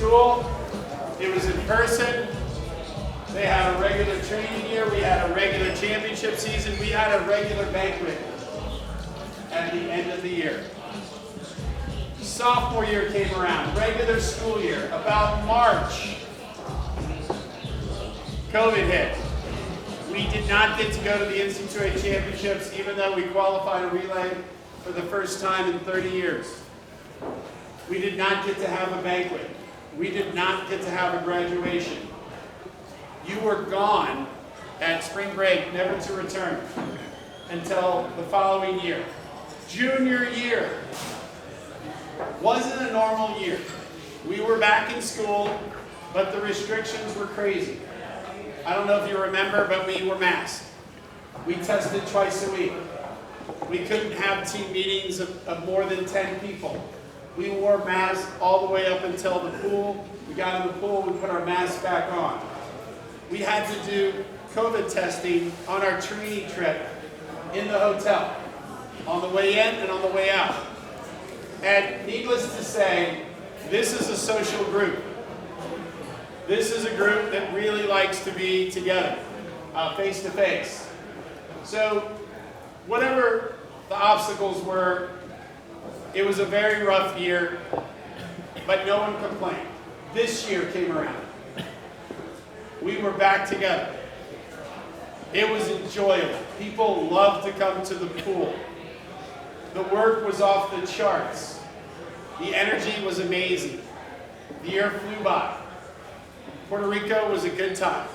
school. It was in person. They had a regular training year. We had a regular championship season. We had a regular banquet at the end of the year. Sophomore year came around, regular school year. About March, COVID hit. We did not get to go to the NCAA championships, even though we qualified a relay for the first time in 30 years. We did not get to have a banquet. We did not get to have a graduation. You were gone at spring break, never to return until the following year. Junior year wasn't a normal year. We were back in school, but the restrictions were crazy. I don't know if you remember, but we were masked. We tested twice a week. We couldn't have team meetings of more than 10 people. We wore masks all the way up until the pool. We got in the pool, we put our masks back on. We had to do COVID testing on our training trip in the hotel, on the way in and on the way out. And needless to say, this is a social group. This is a group that really likes to be together, face to face. So whatever the obstacles were, it was a very rough year, but no one complained. This year came around. We were back together. It was enjoyable. People loved to come to the pool. The work was off the charts. The energy was amazing. The year flew by. Puerto Rico was a good time.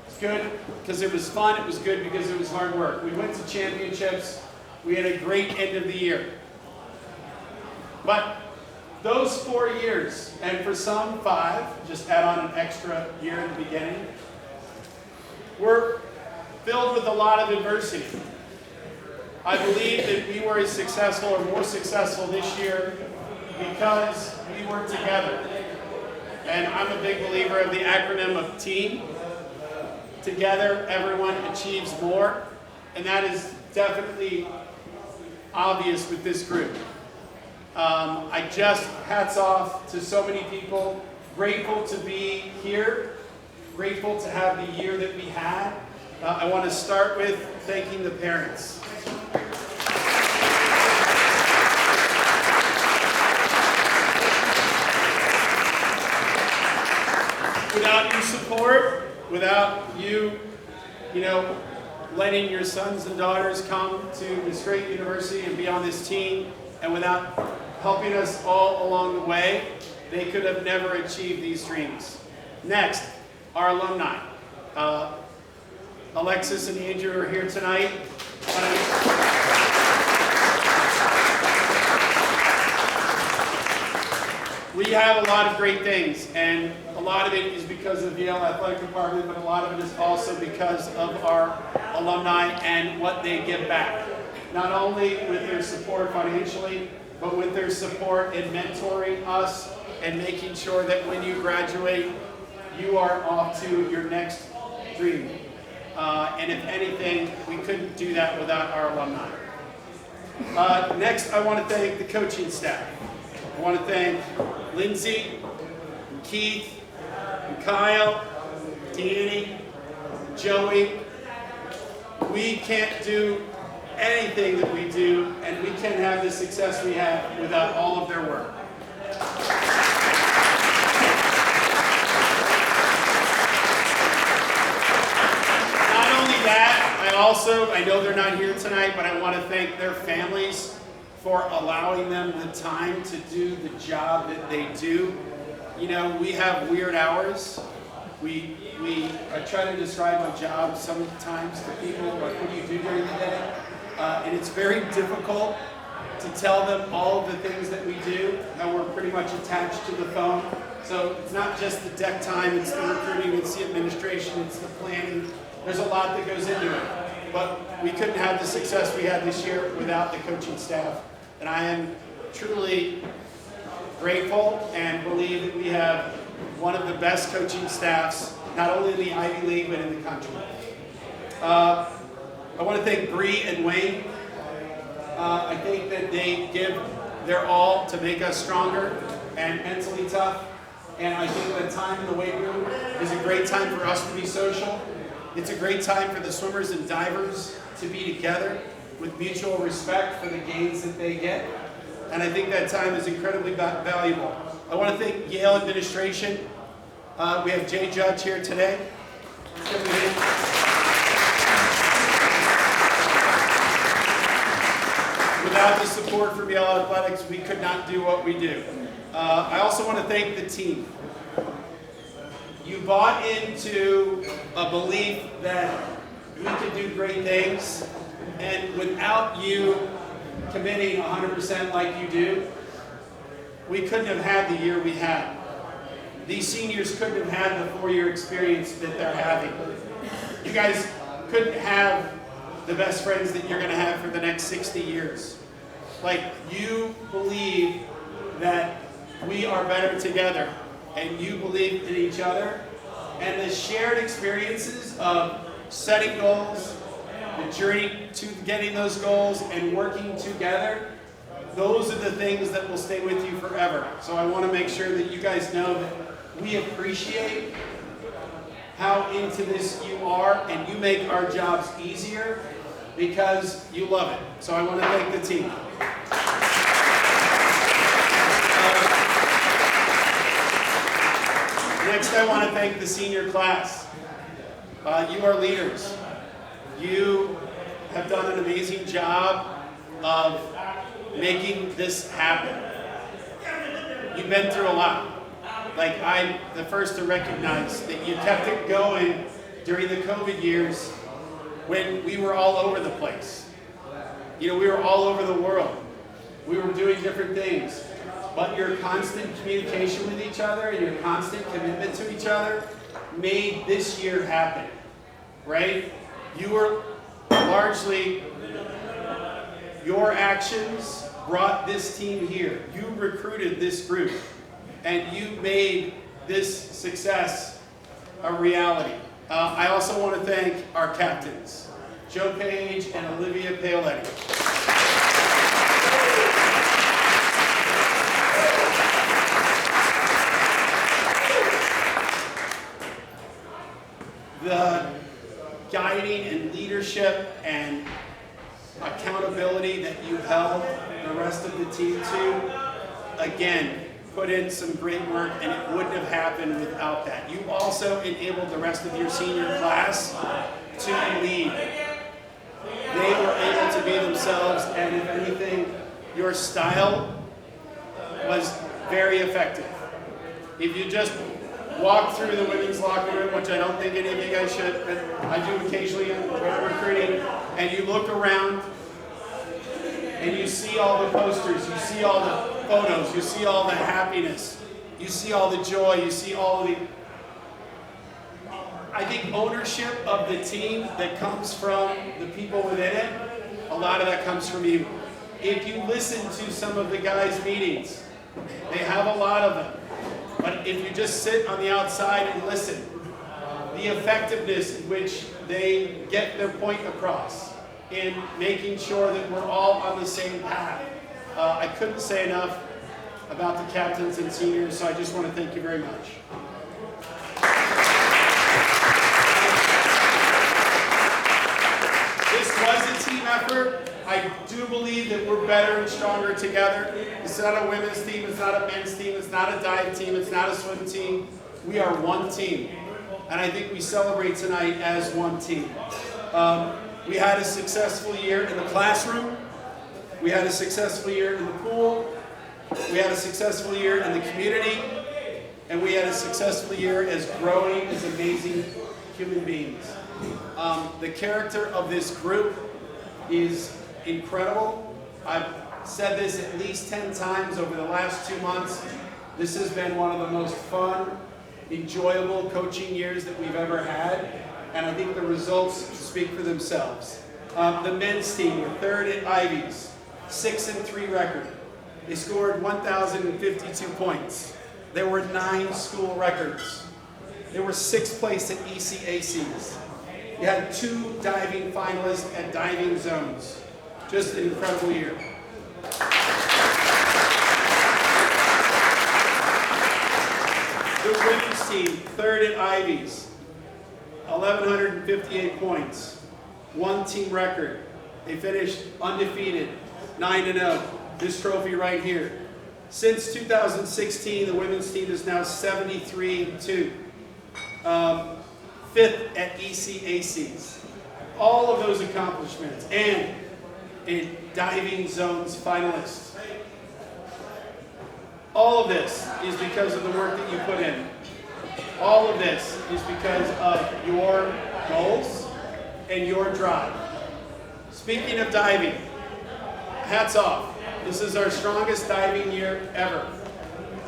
It's good because it was fun. It was good because it was hard work. We went to championships. We had a great end of the year. But those 4 years, and for some 5, just add on an extra year in the beginning, were filled with a lot of adversity. I believe that we were as successful or more successful this year because we were together. And I'm a big believer of the acronym of TEAM. Together, everyone achieves more. And that is definitely obvious with this group. Hats off to so many people. Grateful to be here. Grateful to have the year that we had. I want to start with thanking the parents. Without your support, without you, letting your sons and daughters come to this great university and be on this team, and without helping us all along the way, they could have never achieved these dreams. Next, our alumni. Alexis and Andrew are here tonight. We have a lot of great things, and a lot of it is because of Yale Athletic Department, but a lot of it is also because of our alumni and what they give back. Not only with their support financially, but with their support in mentoring us and making sure that when you graduate, you are off to your next dream. And if anything, we couldn't do that without our alumni. Next, I want to thank the coaching staff. I want to thank Lindsay, and Keith, and Kyle, Danny, Joey. We can't do anything that we do, and we can't have the success we have without all of their work. Not only that, I know they're not here tonight, but I want to thank their families for allowing them the time to do the job that they do. We have weird hours. I try to describe my job sometimes to people, like, what do you do during the day? And it's very difficult to tell them all of the things that we do, how we're pretty much attached to the phone. So it's not just the deck time, it's the recruiting, it's the administration, it's the planning. There's a lot that goes into it. But we couldn't have the success we had this year without the coaching staff. And I am truly grateful and believe that we have one of the best coaching staffs, not only in the Ivy League, but in the country. I want to thank Bree and Wayne. I think that they give their all to make us stronger and mentally tough. And I think that time in the weight room is a great time for us to be social. It's a great time for the swimmers and divers to be together with mutual respect for the gains that they get. And I think that time is incredibly valuable. I want to thank Yale administration. We have Jay Judge here today. Without the support from Yale Athletics, we could not do what we do. I also want to thank the team. You bought into a belief that we could do great things, and without you committing 100% like you do, we couldn't have had the year we had. These seniors couldn't have had the 4-year experience that they're having. You guys couldn't have the best friends that you're going to have for the next 60 years. Like, you believe that we are better together, and you believe in each other, and the shared experiences of setting goals, the journey to getting those goals, and working together, those are the things that will stay with you forever. So I want to make sure that you guys know that we appreciate how into this you are, and you make our jobs easier because you love it. So I want to thank the team. Next, I want to thank the senior class. You are leaders. You have done an amazing job of making this happen. You've been through a lot. Like, I'm the first to recognize that you kept it going during the COVID years when we were all over the place. You know, we were all over the world. We were doing different things. But your constant communication with each other and your constant commitment to each other made this year happen, right? You were largely, your actions brought this team here. You recruited this group, and you made this success a reality. I also want to thank our captains, Joe Page and Olivia Paoletti. The guiding and leadership and accountability that you held the rest of the team to, again, put in some great work, and it wouldn't have happened without that. You also enabled the rest of your senior class to lead. They were able to be themselves, and if anything, your style was very effective. If you just walk through the women's locker room, which I don't think any of you guys should, but I do occasionally in recruiting, and you look around and you see all the posters, you see all the photos, you see all the happiness, you see all the joy, you see all the, I think, ownership of the team that comes from the people within it. A lot of that comes from you. If you listen to some of the guys' meetings, they have a lot of them. But if you just sit on the outside and listen, the effectiveness in which they get their point across in making sure that we're all on the same path. I couldn't say enough about the captains and seniors, so I just want to thank you very much. This was a team effort. I do believe that we're better and stronger together. It's not a women's team, it's not a men's team, it's not a dive team, it's not a swim team. We are one team. And I think we celebrate tonight as one team. We had a successful year in the classroom. We had a successful year in the pool. We had a successful year in the community. And we had a successful year as growing as amazing human beings. The character of this group is incredible. I've said this at least 10 times over the last 2 months. This has been one of the most fun, enjoyable coaching years that we've ever had, and I think the results speak for themselves. The men's team were third at Ivies, 6-3 record. They scored 1,052 points. There were 9 school records. They were 6th place at ECACs. You had 2 diving finalists at diving zones. Just an incredible year. team, third at Ivies, 1,158 points, one team record. They finished undefeated, 9-0. This trophy right here. Since 2016, the women's team is now 73-2. Fifth at ECACs. All of those accomplishments, and a diving zones finalist. All of this is because of the work that you put in. All of this is because of your goals and your drive. Speaking of diving, hats off. This is our strongest diving year ever.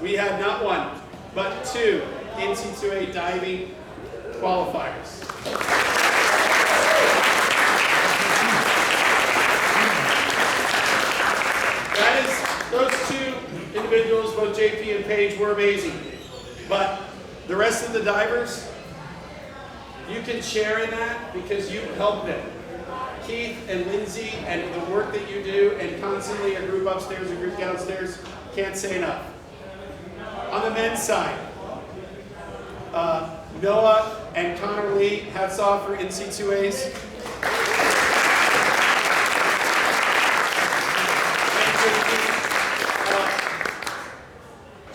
We had not one, but two NC2A diving qualifiers. Those two individuals, both JP and Paige, were amazing. But the rest of the divers, you can share in that because you helped them. Keith and Lindsay and the work that you do, and constantly a group upstairs, a group downstairs, can't say enough. On the men's side, Noah and Connor Lee, hats off for NC2As.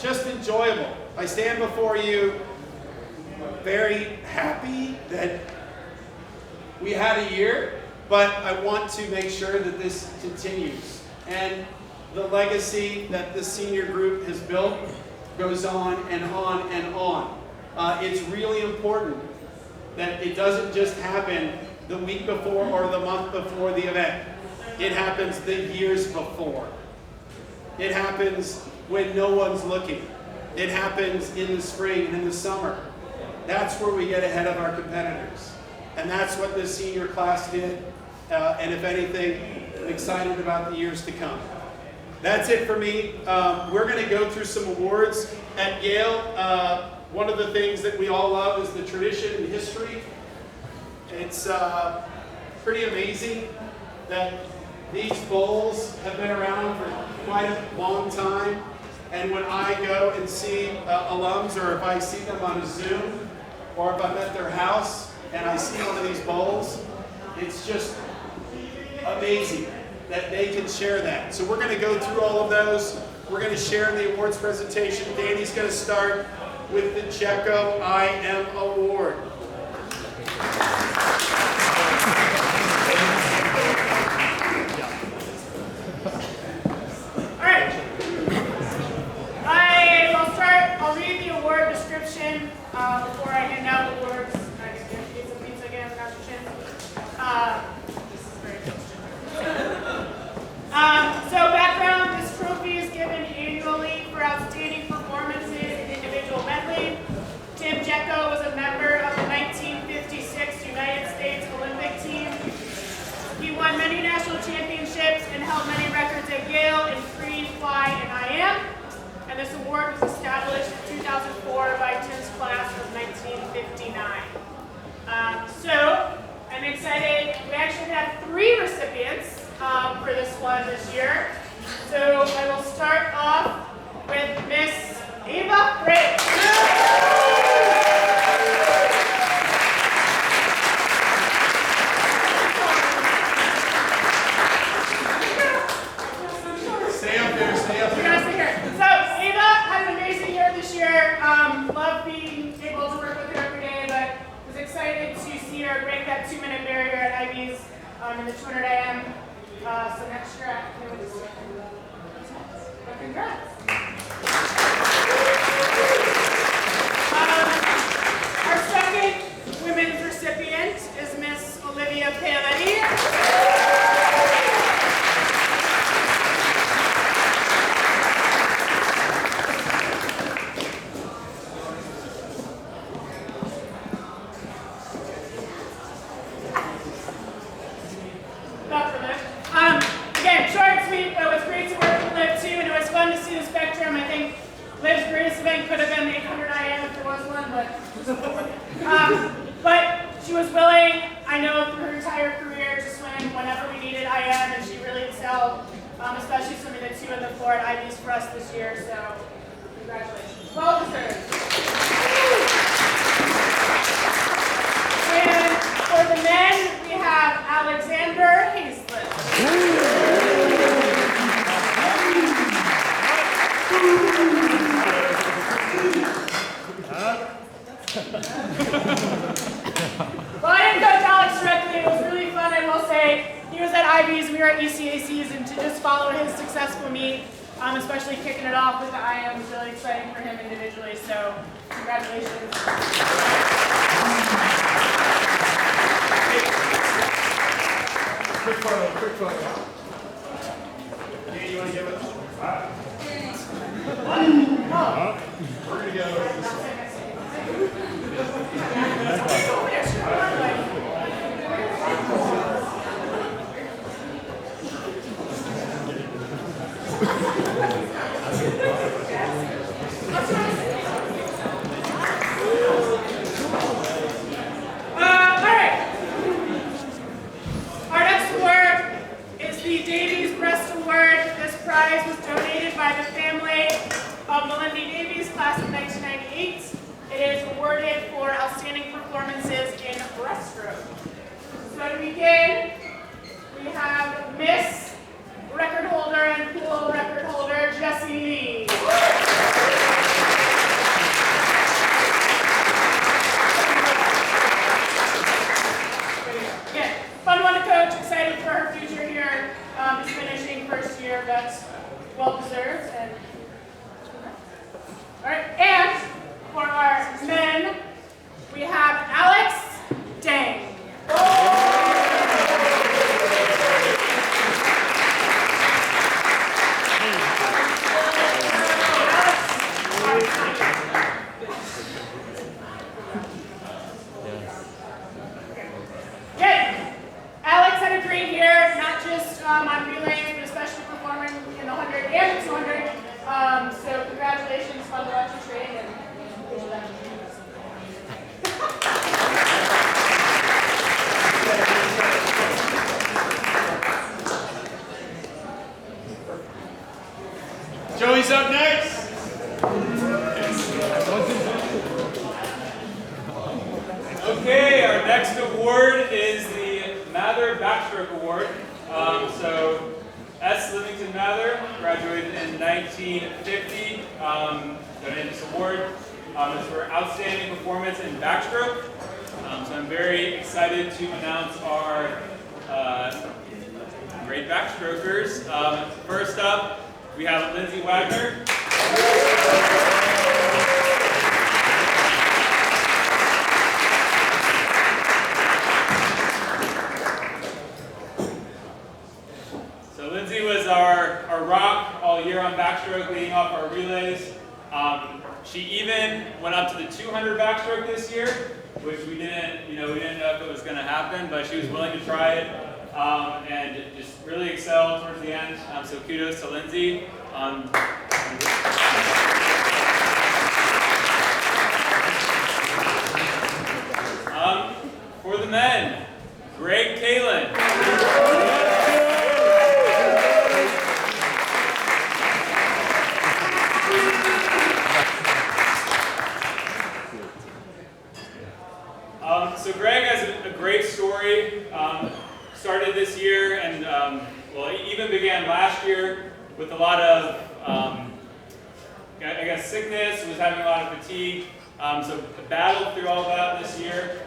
Just enjoyable. I stand before you very happy that we had a year, but I want to make sure that this continues. And the legacy that the senior group has built goes on and on and on. It's really important that it doesn't just happen the week before or the month before the event. It happens the years before. It happens when no one's looking. It happens in the spring and in the summer. That's where we get ahead of our competitors. And that's what this senior class did. And if anything, I'm excited about the years to come. That's it for me. We're going to go through some awards at Yale. One of the things that we all love is the tradition and history. It's pretty amazing that these bowls have been around for quite a long time. And when I go and see alums, or if I see them on a Zoom, or if I'm at their house and I see one of these bowls, it's just amazing that they can share that. So we're going to go through all of those. We're going to share in the awards presentation. Danny's going to start with the Jecco I Am Award. I'll read the award description before I hand out the awards. I just get a piece of pizza again, forgot your chin. So background, this trophy is given annually for outstanding performances in individual medley. Tim Jecco was a member of the 1956 United States Olympic team. He won many national championships and held many records at Yale in free, fly, and IM. And this award was established in 2004 by Tim's class of 1959. So I'm excited. We actually have 3 recipients for this one this year. So I will start off with Miss Ava Briggs. Stay up there, stay up there. Love being able to work with her every day, but was excited to see her break that 2-minute barrier at Ivies in the 200 AM. Some extra activities. But congrats. Our second women's recipient is Miss Olivia Panetti. Again, short and sweet, but it was great to work with Liv too, and it was fun to see the spectrum. I think Liv's greatest event could have been the 800 IM if there was one, but she was willing, I know, through her entire career to swim whenever we needed IM, and she really excelled, especially swimming the 2 on the floor at Ivies for us this year, so congratulations. Well deserved. Well, I didn't coach Alex directly. It was really fun, I will say. He was at IBs, we were at ECACs, and to just follow his successful meet, especially kicking it off with the IM, was really exciting for him individually. So, congratulations. Quick photo. Dan, you want to give it? We're going to go. Prize was donated by the family of Melinda Davies, class of 1998. It is awarded for outstanding performances in breaststroke. So to begin, we have Miss Record Holder and Pool Record Holder Jessie Lee. Again, fun one to coach, excited for her future here. Is finishing first year, that's well deserved. And all right, and for our men, we have Alex Dang. Alex had a great year, not just on relays, but especially performing in the 100 and the 200. So congratulations, fun to watch you train, and Joey's up next. Okay, our next award is the Mather Backstroke Award. So S. Livingston Mather graduated in 1950. Donated this award. It's for outstanding performance in backstroke. So I'm very excited to announce our great backstrokers. First up, we have Lindsay Wagner. So Lindsay was our rock all year on backstroke, leading off our relays. She even went up to the 200 backstroke this year, which we didn't know if it was going to happen, but she was willing to try it and just really excelled towards the end. So kudos to Lindsay. For the men, Greg Kalin. So Greg has a great story. Started this year and well, it even began last year with a lot of I guess sickness, was having a lot of fatigue. So battled through all that this year.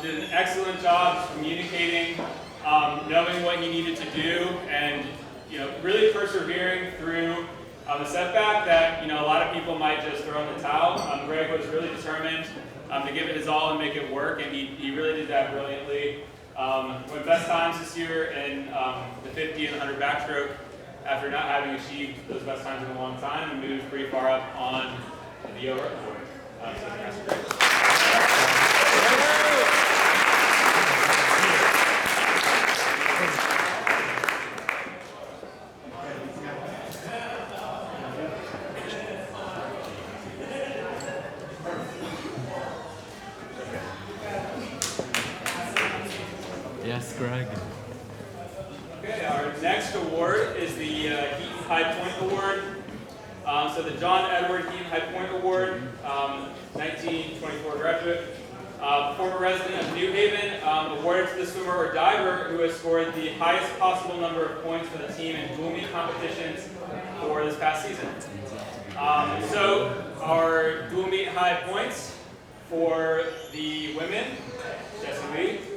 Did an excellent job communicating, knowing what he needed to do, and really persevering through a setback that a lot of people might just throw in the towel. Greg was really determined to give it his all and make it work, and he really did that brilliantly. Went best times this year in the 50 and 100 backstroke after not having achieved those best times in a long time, and moved pretty far up on the record board. So that's great. Yes, Greg. Okay, our next award is the Heaton High Point Award. So the John Edward Heaton High Point Award, 1924 graduate, former resident of New Haven, awarded to the swimmer or diver who has scored the highest possible number of points for the team in dual meet competitions for this past season. our dual meet high points for the women, Jesse Lee.